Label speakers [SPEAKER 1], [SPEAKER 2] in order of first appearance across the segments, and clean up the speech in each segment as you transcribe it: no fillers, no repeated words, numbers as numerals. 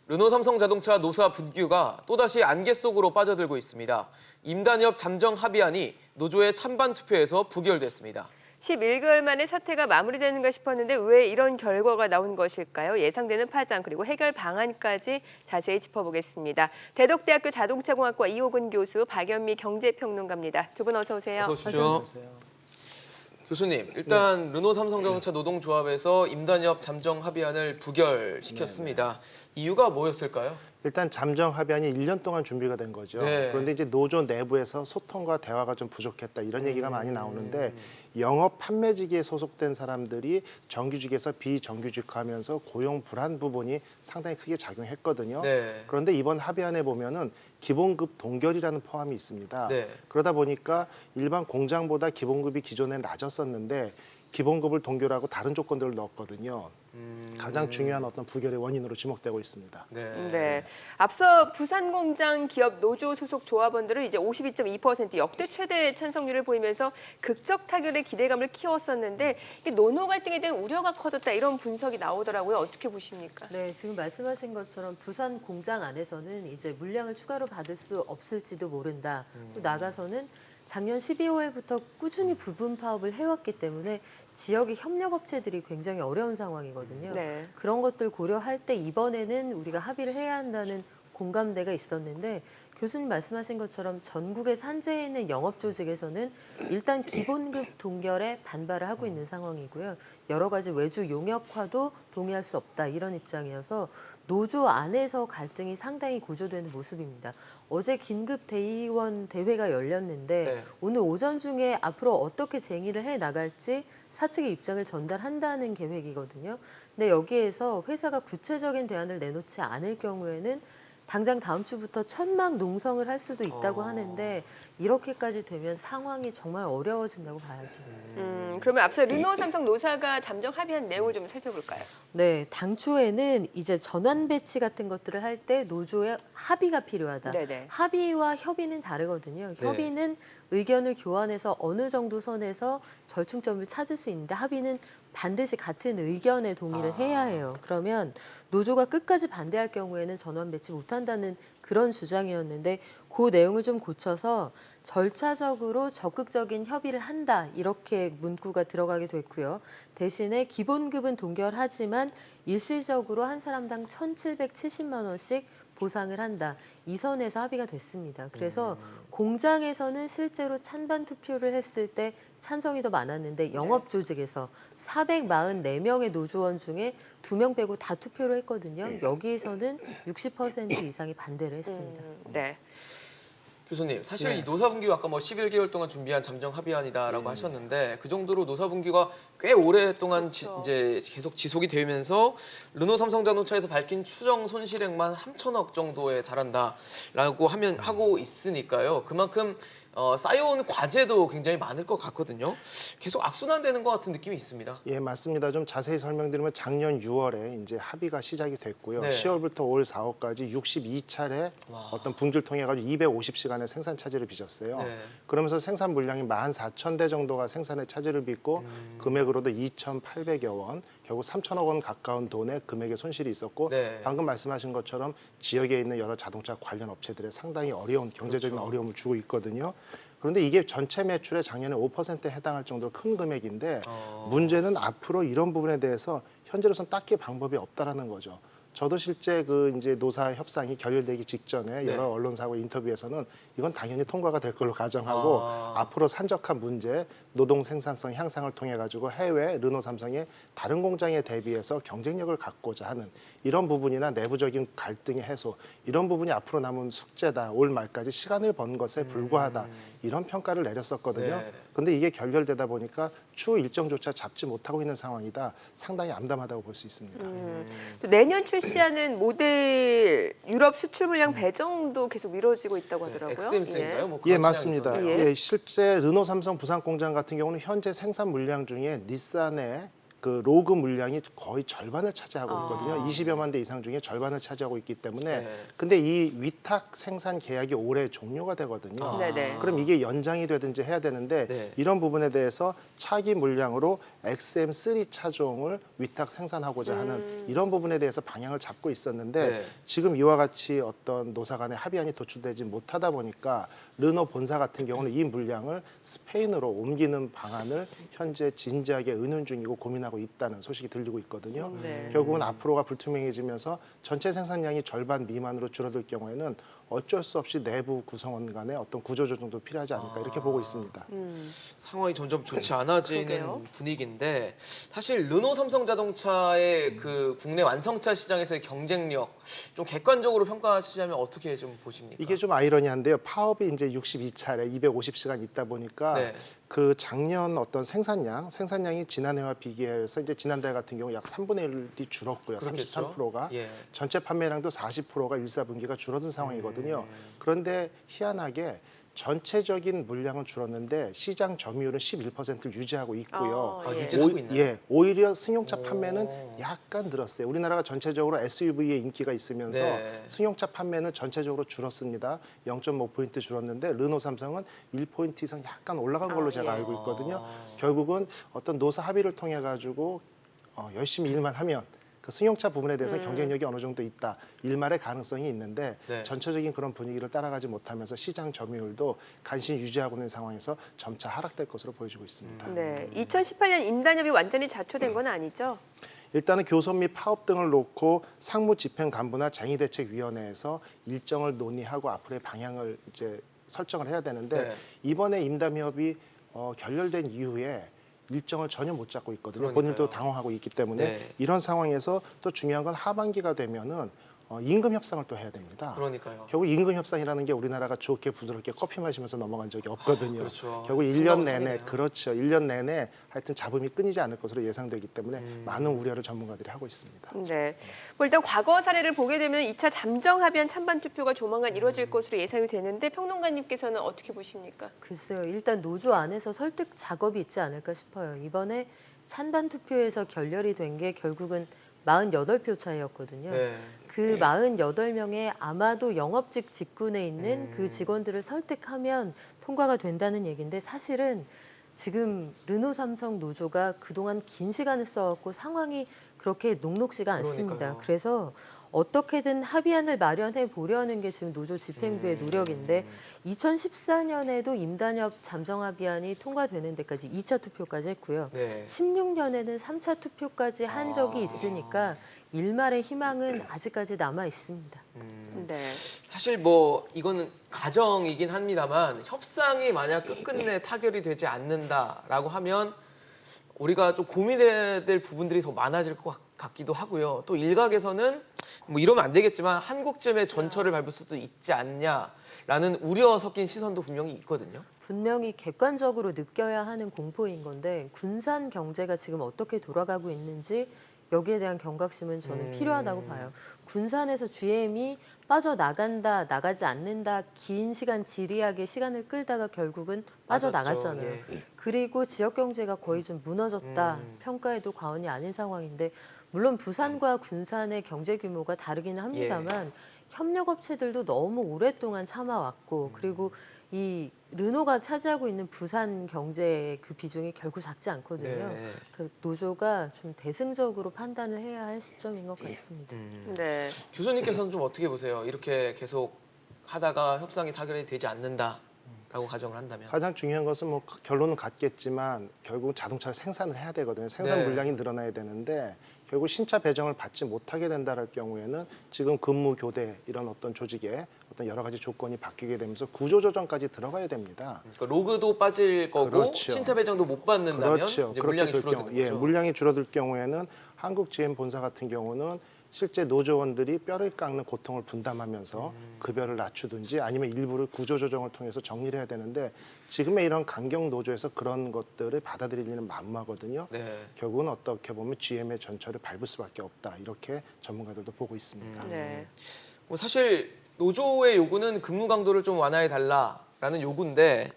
[SPEAKER 1] 르노 삼성자동차 노사 분규가 또다시 안개 속으로 빠져들고 있습니다. 임단협 잠정 합의안이 노조의 찬반 투표에서 부결됐습니다.
[SPEAKER 2] 11개월 만에 사태가 마무리되는가 싶었는데 왜 이런 결과가 나온 것일까요? 예상되는 파장 그리고 해결 방안까지 자세히 짚어보겠습니다. 대덕대학교 자동차공학과 이호근 교수, 박연미 경제평론가입니다. 두 분 어서 오세요.
[SPEAKER 1] 어서 오십시오. 교수님, 일단 르노 삼성자동차 노동조합에서 임단협 잠정 합의안을 부결시켰습니다. 이유가 뭐였을까요?
[SPEAKER 3] 일단 잠정 합의안이 1년 동안 준비가 된 거죠.
[SPEAKER 1] 네.
[SPEAKER 3] 그런데 이제 노조 내부에서 소통과 대화가 좀 부족했다 이런 얘기가 많이 나오는데 영업 판매직에 소속된 사람들이 정규직에서 비정규직화하면서 고용 불안 부분이 상당히 크게 작용했거든요.
[SPEAKER 1] 네.
[SPEAKER 3] 그런데 이번 합의안에 보면은 기본급 동결이라는 포함이 있습니다.
[SPEAKER 1] 네.
[SPEAKER 3] 그러다 보니까 일반 공장보다 기본급이 기존에 낮았었는데 기본급을 동결하고 다른 조건들을 넣었거든요. 가장 중요한 어떤 부결의 원인으로 지목되고 있습니다.
[SPEAKER 2] 네. 앞서 부산공장 기업 노조 소속 조합원들은 이제 52.2% 역대 최대 찬성률을 보이면서 극적 타결의 기대감을 키웠었는데 이게 노노 갈등에 대한 우려가 커졌다 이런 분석이 나오더라고요. 어떻게 보십니까?
[SPEAKER 4] 네, 지금 말씀하신 것처럼 부산 공장 안에서는 이제 물량을 추가로 받을 수 없을지도 모른다. 또 나가서는 작년 12월부터 꾸준히 부분 파업을 해왔기 때문에 지역의 협력업체들이 굉장히 어려운 상황이거든요.
[SPEAKER 2] 네.
[SPEAKER 4] 그런 것들 고려할 때 이번에는 우리가 합의를 해야 한다는 공감대가 있었는데 교수님 말씀하신 것처럼 전국의 산재해 있는 영업조직에서는 일단 기본급 동결에 반발을 하고 있는 상황이고요. 여러 가지 외주 용역화도 동의할 수 없다 이런 입장이어서 노조 안에서 갈등이 상당히 고조되는 모습입니다. 어제 긴급 대의원 대회가 열렸는데
[SPEAKER 1] 네.
[SPEAKER 4] 오늘 오전 중에 앞으로 어떻게 쟁의를 해 나갈지 사측의 입장을 전달한다는 계획이거든요. 근데 여기에서 회사가 구체적인 대안을 내놓지 않을 경우에는 당장 다음 주부터 천막 농성을 할 수도 있다고 하는데 이렇게까지 되면 상황이 정말 어려워진다고 봐야죠.
[SPEAKER 2] 그러면 앞서 르노 삼성 노사가 잠정 합의한 내용을 좀 살펴볼까요?
[SPEAKER 4] 네, 당초에는 이제 전환 배치 같은 것들을 할 때 노조의 합의가 필요하다.
[SPEAKER 2] 네네.
[SPEAKER 4] 합의와 협의는 다르거든요.
[SPEAKER 1] 네.
[SPEAKER 4] 협의는 의견을 교환해서 어느 정도 선에서 절충점을 찾을 수 있는데 합의는 반드시 같은 의견에 동의를 해야 해요. 그러면 노조가 끝까지 반대할 경우에는 전환 배치 못한다는 그런 주장이었는데 그 내용을 좀 고쳐서 절차적으로 적극적인 협의를 한다 이렇게 문구가 들어가게 됐고요. 대신에 기본급은 동결하지만 일시적으로 한 사람당 1,770만 원씩 보상을 한다. 이 선에서 합의가 됐습니다. 그래서 공장에서는 실제로 찬반 투표를 했을 때 찬성이 더 많았는데 영업조직에서 444명의 노조원 중에 2명 빼고 다 투표를 했거든요. 여기에서는 60% 이상이 반대를 했습니다.
[SPEAKER 2] 네.
[SPEAKER 1] 교수님, 사실
[SPEAKER 3] 네.
[SPEAKER 1] 이 노사분규가 아까 뭐 11개월 동안 준비한 잠정 합의안이다라고 하셨는데 그 정도로 노사분규가 꽤 오랫동안 이제 계속 지속이 되면서 르노 삼성자동차에서 밝힌 추정 손실액만 3천억 정도에 달한다라고 하고 있으니까요. 그만큼 쌓여온 과제도 굉장히 많을 것 같거든요. 계속 악순환되는 것 같은 느낌이 있습니다.
[SPEAKER 3] 예, 맞습니다. 좀 자세히 설명드리면 작년 6월에 이제 합의가 시작이 됐고요.
[SPEAKER 1] 네.
[SPEAKER 3] 10월부터 올 4월까지 62차례 어떤 분기를 통해 가지고 250시간의 생산 차질을 빚었어요.
[SPEAKER 1] 네.
[SPEAKER 3] 그러면서 생산 물량이 14,000대 정도가 생산의 차질을 빚고 금액으로도 2,800여 원, 결국 3천억 원 가까운 돈의 금액의 손실이 있었고
[SPEAKER 1] 네.
[SPEAKER 3] 방금 말씀하신 것처럼 지역에 있는 여러 자동차 관련 업체들의 상당히 어려운 경제적인
[SPEAKER 1] 그렇죠.
[SPEAKER 3] 어려움을 주고 있거든요. 그런데 이게 전체 매출의 작년에 5%에 해당할 정도로 큰 금액인데 문제는 앞으로 이런 부분에 대해서 현재로서는 딱히 방법이 없다라는 거죠. 저도 실제 그 이제 노사 협상이 결렬되기 직전에
[SPEAKER 1] 네.
[SPEAKER 3] 여러 언론사하고 인터뷰에서는 이건 당연히 통과가 될 걸로 가정하고 앞으로 산적한 문제, 노동 생산성 향상을 통해 가지고 해외 르노 삼성의 다른 공장에 대비해서 경쟁력을 갖고자 하는 이런 부분이나 내부적인 갈등의 해소 이런 부분이 앞으로 남은 숙제다. 올 말까지 시간을 번 것에 불과하다. 이런 평가를 내렸었거든요.
[SPEAKER 1] 네.
[SPEAKER 3] 그런데 이게 결렬되다 보니까 추후 일정조차 잡지 못하고 있는 상황이다. 상당히 암담하다고 볼 수 있습니다.
[SPEAKER 2] 또 내년 출시하는 모델 유럽 수출 물량 배정도 계속 미뤄지고 있다고 하더라고요.
[SPEAKER 1] 엑스임스인가요? 뭐
[SPEAKER 3] 예,
[SPEAKER 1] 그런
[SPEAKER 3] 맞습니다.
[SPEAKER 1] 차량이 있던데요.
[SPEAKER 2] 예.
[SPEAKER 3] 예, 실제 르노 삼성 부산 공장 같은 경우는 현재 생산 물량 중에 닛산의 그 로그 물량이 거의 절반을 차지하고
[SPEAKER 2] 아.
[SPEAKER 3] 있거든요. 20여만 대 이상 중에 절반을 차지하고 있기 때문에
[SPEAKER 1] 네.
[SPEAKER 3] 근데 이 위탁 생산 계약이 올해 종료가 되거든요.
[SPEAKER 1] 아.
[SPEAKER 2] 네네.
[SPEAKER 3] 그럼 이게 연장이 되든지 해야 되는데
[SPEAKER 1] 네.
[SPEAKER 3] 이런 부분에 대해서 차기 물량으로 XM3 차종을 위탁 생산하고자 하는 이런 부분에 대해서 방향을 잡고 있었는데
[SPEAKER 1] 네.
[SPEAKER 3] 지금 이와 같이 어떤 노사 간의 합의안이 도출되지 못하다 보니까 르노 본사 같은 경우는 이 물량을 스페인으로 옮기는 방안을 현재 진지하게 의논 중이고 고민하고 있다는 소식이 들리고 있거든요.
[SPEAKER 2] 네.
[SPEAKER 3] 결국은 앞으로가 불투명해지면서 전체 생산량이 절반 미만으로 줄어들 경우에는 어쩔 수 없이 내부 구성원 간의 어떤 구조조정도 필요하지 않을까 이렇게 보고 있습니다.
[SPEAKER 1] 상황이 점점 좋지 않아지는
[SPEAKER 2] 그러게요.
[SPEAKER 1] 분위기인데 사실 르노 삼성 자동차의 그 국내 완성차 시장에서의 경쟁력 좀 객관적으로 평가하시자면 어떻게 좀 보십니까?
[SPEAKER 3] 이게 좀 아이러니한데요. 파업이 이제 62차례 250시간 있다 보니까
[SPEAKER 1] 네.
[SPEAKER 3] 그 작년 어떤 생산량이 지난해와 비교해서 이제 지난달 같은 경우 약 3분의 1이 줄었고요.
[SPEAKER 1] 그렇겠죠.
[SPEAKER 3] 33%가
[SPEAKER 1] 예.
[SPEAKER 3] 전체 판매량도 40%가 1사분기가 줄어든 상황이거든요. 그런데 희한하게 전체적인 물량은 줄었는데 시장 점유율은 11%를 유지하고 있고요.
[SPEAKER 2] 아, 예.
[SPEAKER 1] 유지하고 있나요?
[SPEAKER 3] 예, 오히려 승용차
[SPEAKER 1] 오.
[SPEAKER 3] 판매는 약간 늘었어요. 우리나라가 전체적으로 SUV의 인기가 있으면서
[SPEAKER 1] 네.
[SPEAKER 3] 승용차 판매는 전체적으로 줄었습니다. 0.5포인트 줄었는데 르노 삼성은 1포인트 이상 약간 올라간 걸로
[SPEAKER 2] 아,
[SPEAKER 3] 제가
[SPEAKER 2] 예.
[SPEAKER 3] 알고 있거든요. 결국은 어떤 노사 합의를 통해 가지고 열심히 일만 하면 그 승용차 부분에 대해서 경쟁력이 어느 정도 있다. 일말의 가능성이 있는데
[SPEAKER 1] 네.
[SPEAKER 3] 전체적인 그런 분위기를 따라가지 못하면서 시장 점유율도 간신히 유지하고 있는 상황에서 점차 하락될 것으로 보여지고 있습니다.
[SPEAKER 2] 네. 2018년 임단협이 완전히 자초된 건 아니죠?
[SPEAKER 3] 일단은 교섭 및 파업 등을 놓고 상무집행간부나 쟁의대책위원회에서 일정을 논의하고 앞으로의 방향을 이제 설정을 해야 되는데
[SPEAKER 1] 네.
[SPEAKER 3] 이번에 임담협이 결렬된 이후에 일정을 전혀 못 잡고 있거든요.
[SPEAKER 1] 그러니까요.
[SPEAKER 3] 본인도 당황하고 있기 때문에
[SPEAKER 1] 네.
[SPEAKER 3] 이런 상황에서 또 중요한 건 하반기가 되면은 임금 협상을 또 해야 됩니다.
[SPEAKER 1] 그러니까요.
[SPEAKER 3] 결국 임금 협상이라는 게 우리나라가 좋게 부드럽게 커피 마시면서 넘어간 적이 없거든요.
[SPEAKER 1] 그렇죠.
[SPEAKER 3] 결국 1년
[SPEAKER 1] 심각한
[SPEAKER 3] 내내
[SPEAKER 1] 상황이네요.
[SPEAKER 3] 그렇죠. 1년 내내 하여튼 잡음이 끊이지 않을 것으로 예상되기 때문에 많은 우려를 전문가들이 하고 있습니다.
[SPEAKER 2] 네. 뭐 일단 과거 사례를 보게 되면 2차 잠정 합의안 찬반 투표가 조만간 이루어질 것으로 예상이 되는데 평론가님께서는 어떻게 보십니까?
[SPEAKER 4] 글쎄요. 일단 노조 안에서 설득 작업이 있지 않을까 싶어요. 이번에 찬반 투표에서 결렬이 된 게 결국은 48표 차이였거든요.
[SPEAKER 1] 네.
[SPEAKER 4] 그 48명의 아마도 영업직 직군에 있는 그 직원들을 설득하면 통과가 된다는 얘기인데 사실은 지금 르노 삼성 노조가 그동안 긴 시간을 써왔고 상황이 그렇게 녹록지가 않습니다.
[SPEAKER 1] 그러니까요.
[SPEAKER 4] 그래서 어떻게든 합의안을 마련해 보려는 게 지금 노조 집행부의 노력인데 2014년에도 임단협 잠정 합의안이 통과되는 데까지 2차 투표까지 했고요.
[SPEAKER 1] 네.
[SPEAKER 4] 16년에는 3차 투표까지 한 적이 있으니까 일말의 희망은 아직까지 남아 있습니다.
[SPEAKER 2] 네.
[SPEAKER 1] 사실 뭐 이거는 가정이긴 합니다만 협상이 만약 끝끝내 타결이 되지 않는다라고 하면 우리가 좀 고민해야 될 부분들이 더 많아질 것 같기도 하고요. 또 일각에서는 뭐 이러면 안 되겠지만 한국쯤에 전철을 밟을 수도 있지 않냐라는 우려 섞인 시선도 분명히 있거든요.
[SPEAKER 4] 분명히 객관적으로 느껴야 하는 공포인 건데 군산 경제가 지금 어떻게 돌아가고 있는지 여기에 대한 경각심은 저는 필요하다고 봐요. 군산에서 GM이 빠져나간다, 나가지 않는다, 긴 시간 지리하게 시간을 끌다가 결국은 빠져나갔잖아요.
[SPEAKER 1] 맞았죠. 예.
[SPEAKER 4] 그리고 지역 경제가 거의 좀 무너졌다 평가해도 과언이 아닌 상황인데 물론 부산과 군산의 경제 규모가 다르기는 합니다만 협력업체들도 너무 오랫동안 참아왔고 그리고 이 르노가 차지하고 있는 부산 경제의 그 비중이 결국 작지 않거든요.
[SPEAKER 1] 네.
[SPEAKER 4] 그 노조가 좀 대승적으로 판단을 해야 할 시점인 것 같습니다.
[SPEAKER 2] 네.
[SPEAKER 1] 교수님께서는 좀 어떻게 보세요? 이렇게 계속 하다가 협상이 타결이 되지 않는다라고 가정을 한다면.
[SPEAKER 3] 가장 중요한 것은 뭐 결론은 같겠지만 결국 자동차를 생산을 해야 되거든요. 생산
[SPEAKER 1] 네.
[SPEAKER 3] 물량이 늘어나야 되는데 결국 신차 배정을 받지 못하게 된다는 경우에는 지금 근무 교대 이런 어떤 조직의 어떤 여러 가지 조건이 바뀌게 되면서 구조조정까지 들어가야 됩니다.
[SPEAKER 1] 그러니까 로그도 빠질 거고
[SPEAKER 3] 그렇죠.
[SPEAKER 1] 신차 배정도 못 받는다면
[SPEAKER 3] 그렇죠.
[SPEAKER 1] 이제
[SPEAKER 3] 그렇게
[SPEAKER 1] 물량이
[SPEAKER 3] 될
[SPEAKER 1] 줄어드는
[SPEAKER 3] 경우,
[SPEAKER 1] 거죠.
[SPEAKER 3] 예, 물량이 줄어들 경우에는 한국 GM 본사 같은 경우는 실제 노조원들이 뼈를 깎는 고통을 분담하면서 급여를 낮추든지 아니면 일부를 구조조정을 통해서 정리를 해야 되는데 지금의 이런 강경 노조에서 그런 것들을 받아들이기는 만무하거든요.
[SPEAKER 1] 네.
[SPEAKER 3] 결국은 어떻게 보면 GM의 전철을 밟을 수밖에 없다. 이렇게 전문가들도 보고 있습니다.
[SPEAKER 2] 네.
[SPEAKER 1] 뭐 사실 노조의 요구는 근무 강도를 좀 완화해 달라라는 요구인데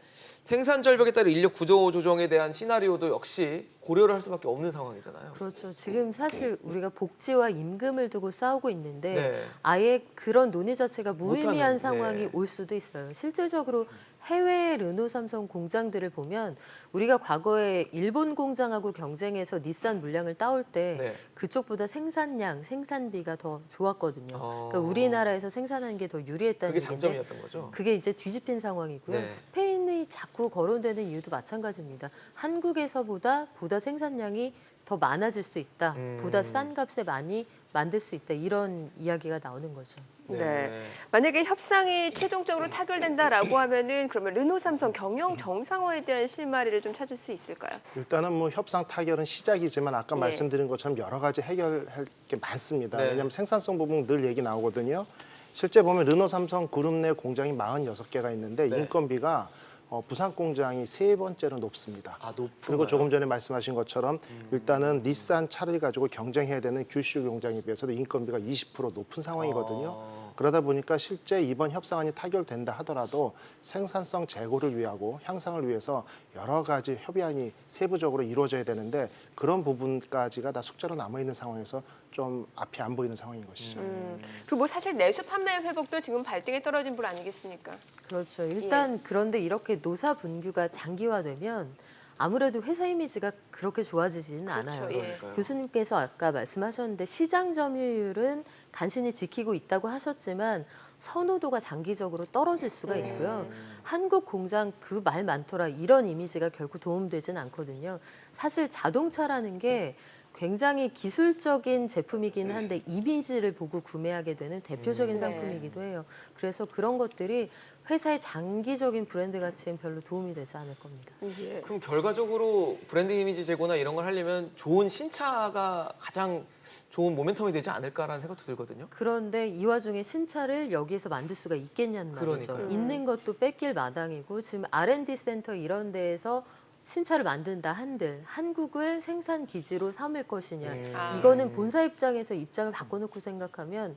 [SPEAKER 1] 생산 절벽에 따른 인력 구조 조정에 대한 시나리오도 역시 고려를 할 수밖에 없는 상황이잖아요.
[SPEAKER 4] 그렇죠. 지금 사실 우리가 복지와 임금을 두고 싸우고 있는데
[SPEAKER 1] 네.
[SPEAKER 4] 아예 그런 논의 자체가 무의미한
[SPEAKER 1] 못하는,
[SPEAKER 4] 상황이
[SPEAKER 1] 네.
[SPEAKER 4] 올 수도 있어요. 실질적으로 해외 르노 삼성 공장들을 보면 우리가 과거에 일본 공장하고 경쟁해서 닛산 물량을 따올 때
[SPEAKER 1] 네.
[SPEAKER 4] 그쪽보다 생산량, 생산비가 더 좋았거든요.
[SPEAKER 1] 어.
[SPEAKER 4] 그러니까 우리나라에서 생산하는 게 더 유리했다는
[SPEAKER 1] 그게
[SPEAKER 4] 얘기인데
[SPEAKER 1] 장점이었던 거죠.
[SPEAKER 4] 그게 이제 뒤집힌 상황이고요.
[SPEAKER 1] 네.
[SPEAKER 4] 스페인이 자꾸 거론되는 이유도 마찬가지입니다. 한국에서보다 생산량이 더 많아질 수 있다. 보다 싼 값에 많이 만들 수 있다. 이런 이야기가 나오는 거죠.
[SPEAKER 2] 네. 만약에 협상이 최종적으로 타결된다라고 하면은 그러면 르노 삼성 경영 정상화에 대한 실마리를 좀 찾을 수 있을까요?
[SPEAKER 3] 일단은 뭐 협상 타결은 시작이지만 아까
[SPEAKER 2] 예.
[SPEAKER 3] 말씀드린 것처럼 여러 가지 해결할 게 많습니다.
[SPEAKER 1] 네.
[SPEAKER 3] 왜냐하면 생산성 부분 늘 얘기 나오거든요. 실제 보면 르노 삼성 그룹 내 공장이 46개가 있는데
[SPEAKER 1] 네.
[SPEAKER 3] 인건비가 부산 공장이 3번째로 높습니다.
[SPEAKER 1] 아, 높은
[SPEAKER 3] 그리고 조금 전에 말씀하신 것처럼 일단은 닛산 차를 가지고 경쟁해야 되는 규슈 공장에 비해서도 인건비가 20% 높은 상황이거든요. 그러다 보니까 실제 이번 협상안이 타결된다 하더라도 생산성 제고를 위하고 향상을 위해서 여러 가지 협의안이 세부적으로 이루어져야 되는데 그런 부분까지가 다 숙제로 남아 있는 상황에서 좀 앞이 안 보이는 상황인 것이죠.
[SPEAKER 2] 그리고 뭐 사실 내수 판매 회복도 지금 발등에 떨어진 불 아니겠습니까?
[SPEAKER 4] 그렇죠. 일단 그런데 이렇게 노사 분규가 장기화되면 아무래도 회사 이미지가 그렇게 좋아지지는 않아요.
[SPEAKER 2] 예.
[SPEAKER 1] 그러니까요.
[SPEAKER 4] 교수님께서 아까 말씀하셨는데 시장 점유율은 간신히 지키고 있다고 하셨지만 선호도가 장기적으로 떨어질 수가 있고요. 한국 공장 그 말 많더라 이런 이미지가 결코 도움되진 않거든요. 사실 자동차라는 게 굉장히 기술적인 제품이긴 한데 이미지를 보고 구매하게 되는 대표적인
[SPEAKER 2] 네.
[SPEAKER 4] 상품이기도 해요. 그래서 그런 것들이 회사의 장기적인 브랜드 가치엔 별로 도움이 되지 않을 겁니다.
[SPEAKER 2] 예.
[SPEAKER 1] 그럼 결과적으로 브랜드 이미지 제고나 이런 걸 하려면 좋은 신차가 가장 좋은 모멘텀이 되지 않을까라는 생각도 들거든요.
[SPEAKER 4] 그런데 이 와중에 신차를 여기에서 만들 수가 있겠냐는 말이죠.
[SPEAKER 1] 그러니까요.
[SPEAKER 4] 있는 것도 뺏길 마당이고 지금 R&D 센터 이런 데에서 신차를 만든다 한들 한국을 생산 기지로 삼을 것이냐.
[SPEAKER 2] 아.
[SPEAKER 4] 이거는 본사 입장에서 입장을 바꿔놓고 생각하면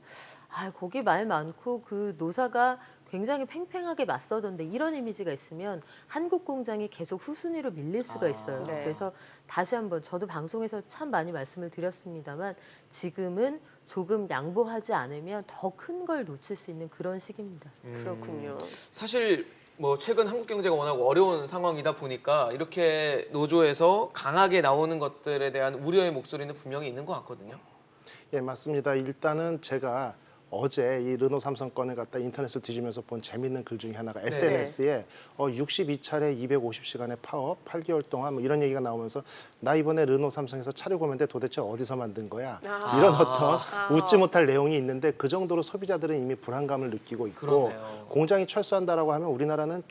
[SPEAKER 4] 거기 말 많고 그 노사가 굉장히 팽팽하게 맞서던데 이런 이미지가 있으면 한국 공장이 계속 후순위로 밀릴 수가 있어요.
[SPEAKER 2] 네.
[SPEAKER 4] 그래서 다시 한번 저도 방송에서 참 많이 말씀을 드렸습니다만 지금은 조금 양보하지 않으면 더 큰 걸 놓칠 수 있는 그런 시기입니다.
[SPEAKER 2] 그렇군요.
[SPEAKER 1] 사실 뭐 최근 한국 경제가 워낙 어려운 상황이다 보니까 이렇게 노조에서 강하게 나오는 것들에 대한 우려의 목소리는 분명히 있는 것 같거든요.
[SPEAKER 3] 예, 맞습니다. 일단은 제가 어제 이 르노 삼성 건을 갖다 인터넷을 뒤지면서 본 재밌는 글 중에 하나가 SNS에 62차례 250시간의 파업 8개월 동안 뭐 이런 얘기가 나오면서 나 이번에 르노 삼성에서 차를 구매했는데 도대체 어디서 만든 거야? 이런 어떤 웃지 못할 내용이 있는데 그 정도로 소비자들은 이미 불안감을 느끼고 있고
[SPEAKER 1] 그러네요.
[SPEAKER 3] 공장이 철수한다라고 하면 우리나라는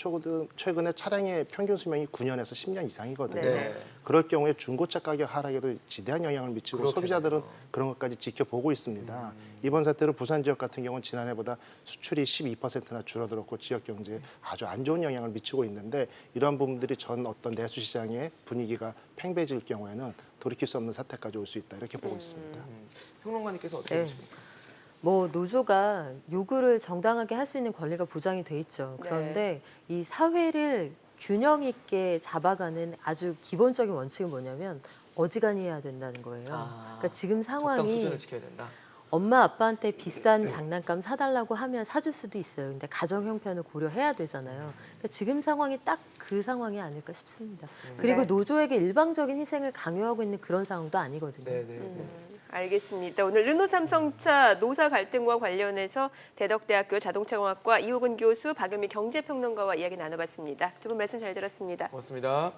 [SPEAKER 3] 최근에 차량의 평균 수명이 9년에서 10년 이상이거든요.
[SPEAKER 2] 네.
[SPEAKER 3] 그럴 경우에 중고차 가격 하락에도 지대한 영향을 미치고
[SPEAKER 1] 그렇겠네요.
[SPEAKER 3] 소비자들은 그런 것까지 지켜보고 있습니다. 이번 사태로 부산 지역 같은 경우는 지난해보다 수출이 12%나 줄어들었고 지역 경제에 아주 안 좋은 영향을 미치고 있는데 이러한 부분들이 전 어떤 내수 시장의 분위기가 팽배해질 경우에는 돌이킬 수 없는 사태까지 올 수 있다 이렇게 보고 있습니다.
[SPEAKER 1] 평론가님께서 어떻게
[SPEAKER 4] 네.
[SPEAKER 1] 보십니까?
[SPEAKER 4] 뭐 노조가 요구를 정당하게 할 수 있는 권리가 보장이 돼 있죠. 그런데 이 사회를 균형 있게 잡아가는 아주 기본적인 원칙은 뭐냐면 어지간히 해야 된다는 거예요. 그러니까 지금
[SPEAKER 1] 적당
[SPEAKER 4] 상황이
[SPEAKER 1] 수준을 지켜야 된다.
[SPEAKER 4] 엄마 아빠한테 비싼 장난감 사달라고 하면 사줄 수도 있어요. 근데 가정 형편을 고려해야 되잖아요. 그러니까 지금 상황이 딱 그 상황이 아닐까 싶습니다. 그리고
[SPEAKER 2] 네.
[SPEAKER 4] 노조에게 일방적인 희생을 강요하고 있는 그런 상황도 아니거든요.
[SPEAKER 1] 네네.
[SPEAKER 2] 알겠습니다. 오늘 르노 삼성차 노사 갈등과 관련해서 대덕대학교 자동차공학과 이호근 교수, 박유미 경제평론가와 이야기 나눠봤습니다. 두 분 말씀 잘 들었습니다.
[SPEAKER 1] 고맙습니다.